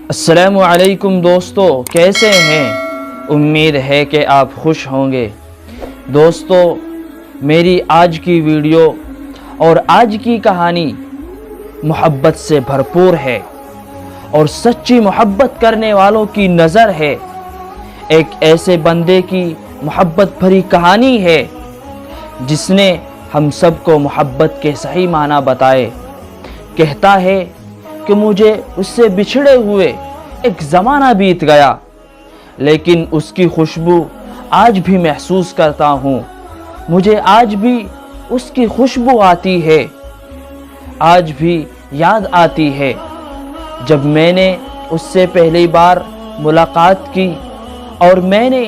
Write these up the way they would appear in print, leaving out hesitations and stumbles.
السلام علیکم دوستو، کیسے ہیں؟ امید ہے کہ آپ خوش ہوں گے۔ دوستو، میری آج کی ویڈیو اور آج کی کہانی محبت سے بھرپور ہے اور سچی محبت کرنے والوں کی نظر ہے۔ ایک ایسے بندے کی محبت بھری کہانی ہے جس نے ہم سب کو محبت کے صحیح معنی بتائے۔ کہتا ہے کہ مجھے اس سے بچھڑے ہوئے ایک زمانہ بیت گیا، لیکن اس کی خوشبو آج بھی محسوس کرتا ہوں۔ مجھے آج بھی اس کی خوشبو آتی ہے، آج بھی یاد آتی ہے جب میں نے اس سے پہلی بار ملاقات کی اور میں نے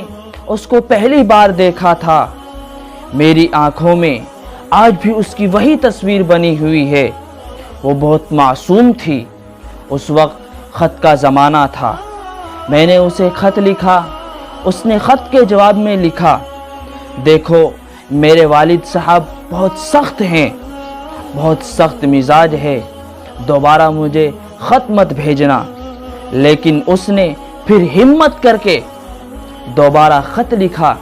اس کو پہلی بار دیکھا تھا۔ میری آنکھوں میں آج بھی اس کی وہی تصویر بنی ہوئی ہے۔ وہ بہت معصوم تھی۔ اس وقت خط کا زمانہ تھا۔ میں نے اسے خط لکھا، اس نے خط کے جواب میں لکھا، دیکھو میرے والد صاحب بہت سخت ہیں، بہت سخت مزاج ہے، دوبارہ مجھے خط مت بھیجنا۔ لیکن اس نے پھر ہمت کر کے دوبارہ خط لکھا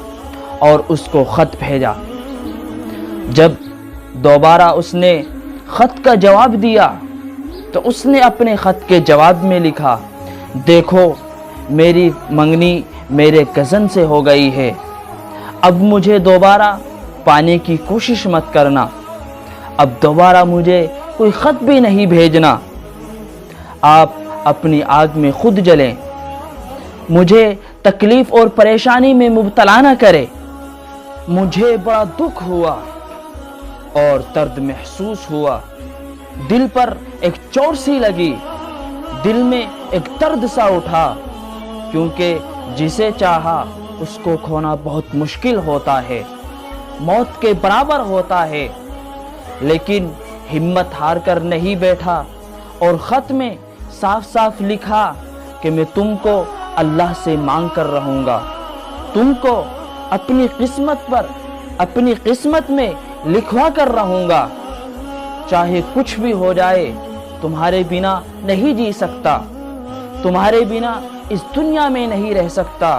اور اس کو خط بھیجا۔ جب دوبارہ اس نے خط کا جواب دیا تو اس نے اپنے خط کے جواب میں لکھا، دیکھو میری منگنی میرے کزن سے ہو گئی ہے، اب مجھے دوبارہ پانے کی کوشش مت کرنا، اب دوبارہ مجھے کوئی خط بھی نہیں بھیجنا، آپ اپنی آگ میں خود جلیں، مجھے تکلیف اور پریشانی میں مبتلا نہ کرے۔ مجھے بڑا دکھ ہوا اور درد محسوس ہوا، دل پر ایک چوٹ سی لگی، دل میں ایک درد سا اٹھا، کیونکہ جسے چاہا اس کو کھونا بہت مشکل ہوتا ہے، موت کے برابر ہوتا ہے۔ لیکن ہمت ہار کر نہیں بیٹھا اور خط میں صاف صاف لکھا کہ میں تم کو اللہ سے مانگ کر رہوں گا، تم کو اپنی قسمت پر اپنی قسمت میں لکھوا کر رہوں گا، چاہے کچھ بھی ہو جائے تمہارے بنا نہیں جی سکتا، تمہارے بنا اس دنیا میں نہیں رہ سکتا۔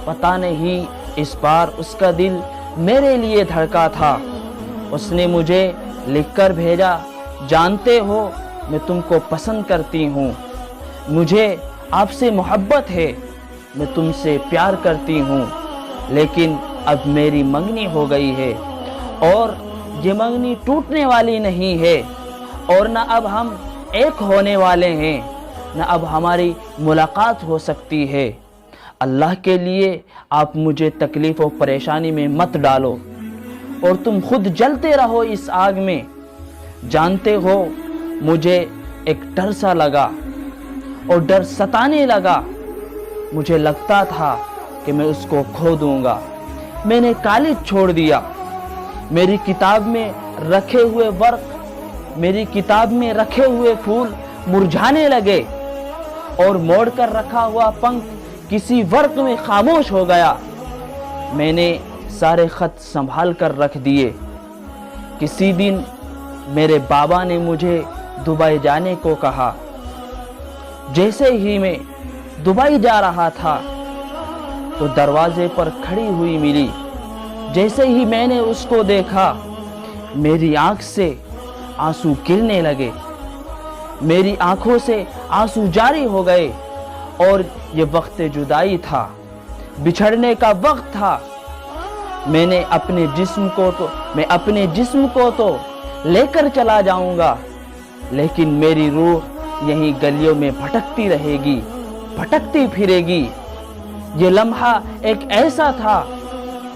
پتہ نہیں اس بار اس کا دل میرے لیے دھڑکا تھا۔ اس نے مجھے لکھ کر بھیجا، جانتے ہو میں تم کو پسند کرتی ہوں، مجھے آپ سے محبت ہے، میں تم سے پیار کرتی ہوں، لیکن اب میری منگنی ہو گئی ہے اور یہ منگنی ٹوٹنے والی نہیں ہے، اور نہ اب ہم ایک ہونے والے ہیں، نہ اب ہماری ملاقات ہو سکتی ہے۔ اللہ کے لیے آپ مجھے تکلیف و پریشانی میں مت ڈالو اور تم خود جلتے رہو اس آگ میں۔ جانتے ہو مجھے ایک ڈر سا لگا اور ڈر ستانے لگا، مجھے لگتا تھا کہ میں اس کو کھو دوں گا۔ میں نے کالج چھوڑ دیا، میری کتاب میں رکھے ہوئے ورق، میری کتاب میں رکھے ہوئے پھول مرجھانے لگے اور موڑ کر رکھا ہوا پنکھ کسی ورق میں خاموش ہو گیا۔ میں نے سارے خط سنبھال کر رکھ دیے۔ کسی دن میرے بابا نے مجھے دبئی جانے کو کہا۔ جیسے ہی میں دبئی جا رہا تھا تو دروازے پر کھڑی ہوئی ملی۔ جیسے ہی میں نے اس کو دیکھا میری آنکھ سے آنسو گرنے لگے، میری آنکھوں سے آنسو جاری ہو گئے، اور یہ وقت جدائی تھا، بچھڑنے کا وقت تھا۔ میں اپنے جسم کو تو لے کر چلا جاؤں گا، لیکن میری روح یہیں گلیوں میں بھٹکتی رہے گی، بھٹکتی پھرے گی۔ یہ لمحہ ایک ایسا تھا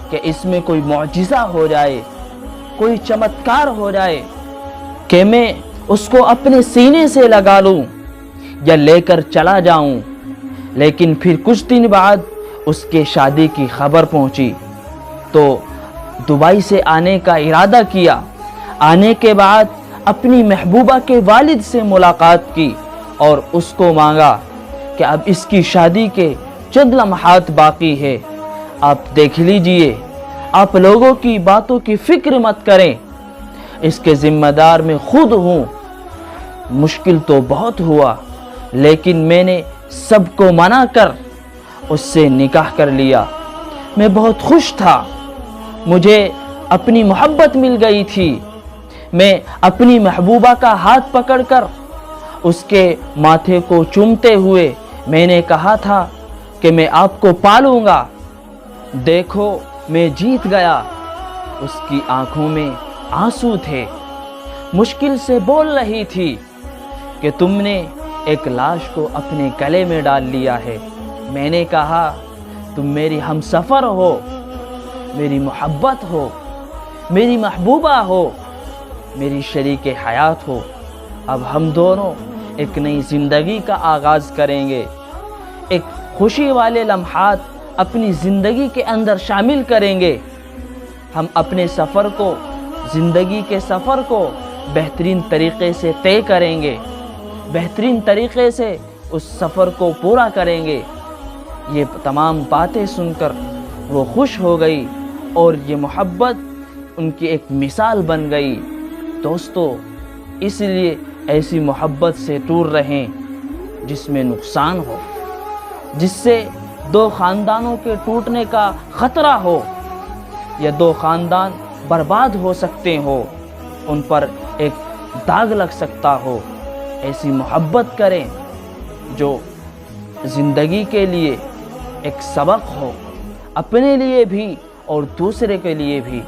کہ اس میں کوئی معجزہ ہو جائے، کوئی چمتکار ہو جائے کہ میں اس کو اپنے سینے سے لگا لوں یا لے کر چلا جاؤں۔ لیکن پھر کچھ دن بعد اس کے شادی کی خبر پہنچی تو دبئی سے آنے کا ارادہ کیا۔ آنے کے بعد اپنی محبوبہ کے والد سے ملاقات کی اور اس کو مانگا کہ اب اس کی شادی کے چند لمحات باقی ہے، آپ دیکھ لیجئے، آپ لوگوں کی باتوں کی فکر مت کریں، اس کے ذمہ دار میں خود ہوں۔ مشکل تو بہت ہوا، لیکن میں نے سب کو منع کر اس سے نکاح کر لیا۔ میں بہت خوش تھا، مجھے اپنی محبت مل گئی تھی۔ میں اپنی محبوبہ کا ہاتھ پکڑ کر اس کے ماتھے کو چومتے ہوئے میں نے کہا تھا کہ میں آپ کو پالوں گا۔ دیکھو میں جیت گیا۔ اس کی آنکھوں میں آنسو تھے، مشکل سے بول رہی تھی کہ تم نے ایک لاش کو اپنے گلے میں ڈال لیا ہے۔ میں نے کہا تم میری ہم سفر ہو، میری محبت ہو، میری محبوبہ ہو، میری شریک حیات ہو۔ اب ہم دونوں ایک نئی زندگی کا آغاز کریں گے، ایک خوشی والے لمحات اپنی زندگی کے اندر شامل کریں گے۔ ہم اپنے سفر کو، زندگی کے سفر کو بہترین طریقے سے طے کریں گے، بہترین طریقے سے اس سفر کو پورا کریں گے۔ یہ تمام باتیں سن کر وہ خوش ہو گئی اور یہ محبت ان کی ایک مثال بن گئی۔ دوستو، اس لیے ایسی محبت سے دور رہیں جس میں نقصان ہو، جس سے دو خاندانوں کے ٹوٹنے کا خطرہ ہو یا دو خاندان برباد ہو سکتے ہو، ان پر ایک داغ لگ سکتا ہو۔ ایسی محبت کریں جو زندگی کے لیے ایک سبق ہو، اپنے لیے بھی اور دوسرے کے لیے بھی۔